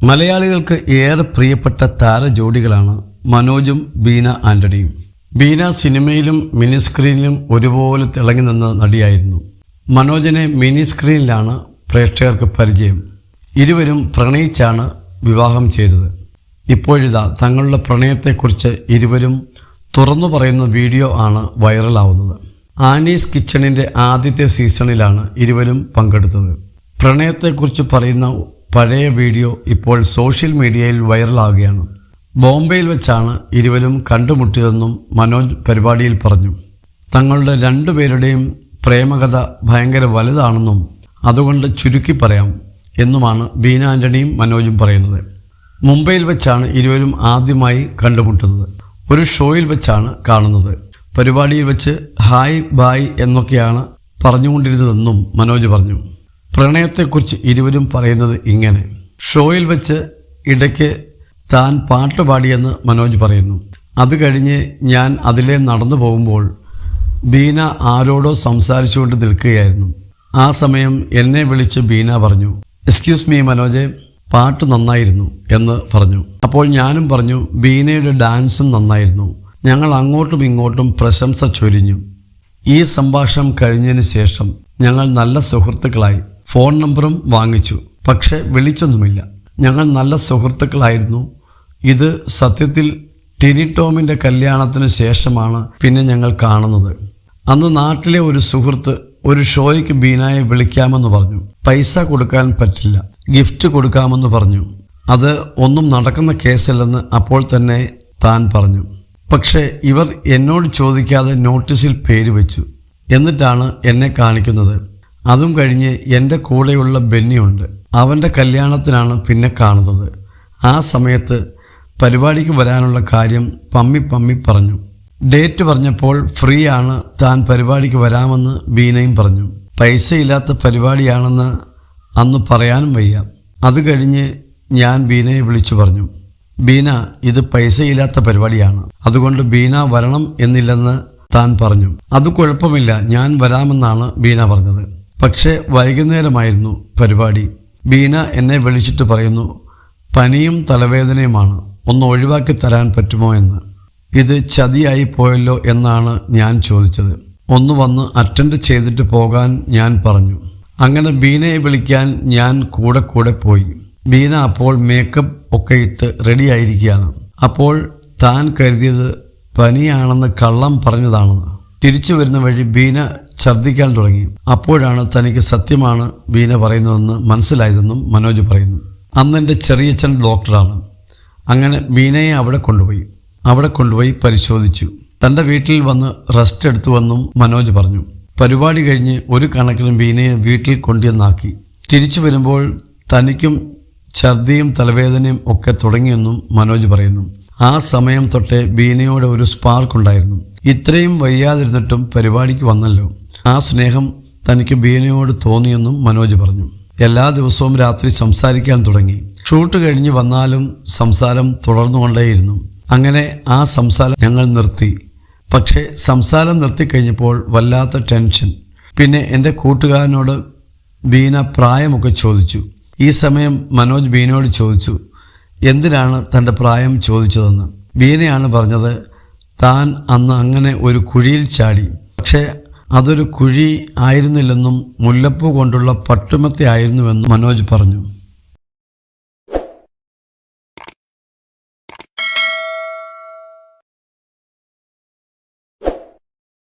മലയാളികൾക്ക് ഏറെ പ്രിയപ്പെട്ട താരജോഡികളാണ് മനോജും ബീന ആൻ്റണിയും. ബീന സിനിമയിലും മിനി സ്ക്രീനിലും ഒരുപോലെ തിളങ്ങി നിന്ന നടിയായിരുന്നു. മനോജിനെ മിനി സ്ക്രീനിലാണ് പ്രേക്ഷകർക്ക് പരിചയം. ഇരുവരും പ്രണയിച്ചാണ് വിവാഹം ചെയ്തത്. ഇപ്പോഴിതാ തങ്ങളുടെ പ്രണയത്തെക്കുറിച്ച് ഇരുവരും തുറന്നു പറയുന്ന വീഡിയോ ആണ് വൈറലാവുന്നത്. ആനീസ് കിച്ചണിൻ്റെ ആദ്യത്തെ സീസണിലാണ് ഇരുവരും പങ്കെടുത്തത്. പ്രണയത്തെക്കുറിച്ച് പറയുന്ന പഴയ വീഡിയോ ഇപ്പോൾ സോഷ്യൽ മീഡിയയിൽ വൈറലാവുകയാണ്. ബോംബെയിൽ വെച്ചാണ് ഇരുവരും കണ്ടുമുട്ടിയതെന്നും മനോജ് പരിപാടിയിൽ പറഞ്ഞു. തങ്ങളുടെ രണ്ടുപേരുടെയും പ്രേമകഥ ഭയങ്കര വലുതാണെന്നും അതുകൊണ്ട് ചുരുക്കി പറയാം എന്നുമാണ് ബീന ആൻ്റണിയും മനോജും പറയുന്നത്. മുംബൈയിൽ വെച്ചാണ് ഇരുവരും ആദ്യമായി കണ്ടുമുട്ടുന്നത്. ഒരു ഷോയിൽ വെച്ചാണ് കാണുന്നത്. പരിപാടിയിൽ വെച്ച് ഹായ് ബായ് എന്നൊക്കെയാണ് പറഞ്ഞുകൊണ്ടിരുന്നതെന്നും മനോജ് പറഞ്ഞു. പ്രണയത്തെക്കുറിച്ച് ഇരുവരും പറയുന്നത് ഇങ്ങനെ: ഷോയിൽ വെച്ച് ഇടയ്ക്ക് താൻ പാട്ട് പാടിയെന്ന് മനോജ് പറയുന്നു. അത് കഴിഞ്ഞ് ഞാൻ അതിലെ നടന്നു പോകുമ്പോൾ ബീന ആരോടോ സംസാരിച്ചുകൊണ്ട് നിൽക്കുകയായിരുന്നു. ആ സമയം എന്നെ വിളിച്ച് ബീന പറഞ്ഞു, എക്സ്ക്യൂസ് മീ മനോജെ, പാട്ട് നന്നായിരുന്നു എന്ന് പറഞ്ഞു. അപ്പോൾ ഞാനും പറഞ്ഞു ബീനയുടെ ഡാൻസും നന്നായിരുന്നു. ഞങ്ങൾ അങ്ങോട്ടും ഇങ്ങോട്ടും പ്രശംസ ചൊരിഞ്ഞു. ഈ സംഭാഷണം കഴിഞ്ഞതിന് ശേഷം ഞങ്ങൾ നല്ല സുഹൃത്തുക്കളായി. ഫോൺ നമ്പറും വാങ്ങിച്ചു, പക്ഷെ വിളിച്ചൊന്നുമില്ല. ഞങ്ങൾ നല്ല സുഹൃത്തുക്കളായിരുന്നു. ഇത് സത്യത്തിൽ ടിനി ടോമിൻ്റെ കല്യാണത്തിന് ശേഷമാണ് പിന്നെ ഞങ്ങൾ കാണുന്നത്. അന്ന് നാട്ടിലെ ഒരു സുഹൃത്ത് ഒരു ഷോയ്ക്ക് ബീനയെ വിളിക്കാമെന്ന് പറഞ്ഞു. പൈസ കൊടുക്കാൻ പറ്റില്ല, ഗിഫ്റ്റ് കൊടുക്കാമെന്ന് പറഞ്ഞു. അത് ഒന്നും നടക്കുന്ന കേസല്ലെന്ന് അപ്പോൾ തന്നെ താൻ പറഞ്ഞു. പക്ഷേ ഇവർ എന്നോട് ചോദിക്കാതെ നോട്ടീസിൽ പേര് വെച്ചു. എന്നിട്ടാണ് എന്നെ കാണിക്കുന്നത്. അതും കഴിഞ്ഞ് എൻ്റെ കൂടെയുള്ള ബെന്നിയുണ്ട്. അവൻ്റെ കല്യാണത്തിനാണ് പിന്നെ കാണുന്നത്. ആ സമയത്ത് പരിപാടിക്ക് വരാനുള്ള കാര്യം പമ്മി പറഞ്ഞു. ഡേറ്റ് പറഞ്ഞപ്പോൾ ഫ്രീ ആണ്, താൻ പരിപാടിക്ക് വരാമെന്ന് ബീനയും പറഞ്ഞു. പൈസയില്ലാത്ത പരിപാടിയാണെന്ന് അന്ന് പറയാനും വയ്യ. അത് കഴിഞ്ഞ് ഞാൻ ബീനയെ വിളിച്ചു പറഞ്ഞു, ബീന, ഇത് പൈസയില്ലാത്ത പരിപാടിയാണ്, അതുകൊണ്ട് ബീന വരണം എന്നില്ലെന്ന് താൻ പറഞ്ഞു. അത് കുഴപ്പമില്ല, ഞാൻ വരാമെന്നാണ് ബീന പറഞ്ഞത്. പക്ഷേ വൈകുന്നേരമായിരുന്നു പരിപാടി. ബീന എന്നെ വിളിച്ചിട്ട് പറയുന്നു, പനിയും തലവേദനയുമാണ്, ഒന്ന് ഒഴിവാക്കി തരാൻ പറ്റുമോ എന്ന്. ഇത് ചതിയായി പോയല്ലോ എന്നാണ് ഞാൻ ചോദിച്ചത്. ഒന്ന് വന്ന് അറ്റൻഡ് ചെയ്തിട്ട് പോകാൻ ഞാൻ പറഞ്ഞു. അങ്ങനെ ബീനയെ വിളിക്കാൻ ഞാൻ കൂടെ പോയി. ബീന അപ്പോൾ മേക്കപ്പ് ഒക്കെ ഇട്ട് റെഡിയായിരിക്കുകയാണ്. അപ്പോൾ താൻ കരുതിയത് പനിയാണെന്ന് കള്ളം പറഞ്ഞതാണെന്ന്. തിരിച്ചു വരുന്ന വഴി ബീന ഛർദ്ദിക്കാൻ തുടങ്ങി. അപ്പോഴാണ് തനിക്ക് സത്യമാണ് ബീന പറയുന്നതെന്ന് മനസ്സിലായതെന്നും മനോജ് പറയുന്നു. അന്നെൻ്റെ ചെറിയച്ഛൻ ഡോക്ടറാണ്. അങ്ങനെ ബീനയെ അവിടെ കൊണ്ടുപോയി പരിശോധിച്ചു. തൻ്റെ വീട്ടിൽ വന്ന് റെസ്റ്റ് എടുത്തുവെന്നും മനോജ് പറഞ്ഞു. പരിപാടി കഴിഞ്ഞ് ഒരു കണക്കിന് ബീനയെ വീട്ടിൽ കൊണ്ടുവന്നാക്കി. തിരിച്ചു വരുമ്പോൾ തനിക്കും ഛർദിയും തലവേദനയും ഒക്കെ തുടങ്ങിയെന്നും മനോജ് പറയുന്നു. ആ സമയം തൊട്ടേ ബീനയോട് ഒരു സ്പാർക്ക് ഉണ്ടായിരുന്നു. ഇത്രയും വയ്യാതിരുന്നിട്ടും പരിപാടിക്ക് വന്നല്ലോ. ആ സ്നേഹം തനിക്ക് ബീനയോട് തോന്നിയെന്നും മനോജ് പറഞ്ഞു. എല്ലാ ദിവസവും രാത്രി സംസാരിക്കാൻ തുടങ്ങി. ഷൂട്ട് കഴിഞ്ഞ് വന്നാലും സംസാരം തുടർന്നുകൊണ്ടേയിരുന്നു. അങ്ങനെ ആ സംസാരം ഞങ്ങൾ നിർത്തി. പക്ഷേ സംസാരം നിർത്തിക്കഴിഞ്ഞപ്പോൾ വല്ലാത്ത ടെൻഷൻ. പിന്നെ എൻ്റെ കൂട്ടുകാരനോട് ബീന പ്രായമൊക്കെ ചോദിച്ചു. ഈ സമയം മനോജ് ബീനയോട് ചോദിച്ചു, എന്തിനാണ് തൻ്റെ പ്രായം ചോദിച്ചതെന്ന്. ബീനയാണ് പറഞ്ഞത്, താൻ അന്ന് അങ്ങനെ ഒരു കുഴിയിൽ ചാടി. പക്ഷേ അതൊരു കുഴി ആയിരുന്നില്ലെന്നും മുല്ലപ്പൂ കൊണ്ടുള്ള പട്ടുമത്തി ആയിരുന്നുവെന്നും മനോജ് പറഞ്ഞു.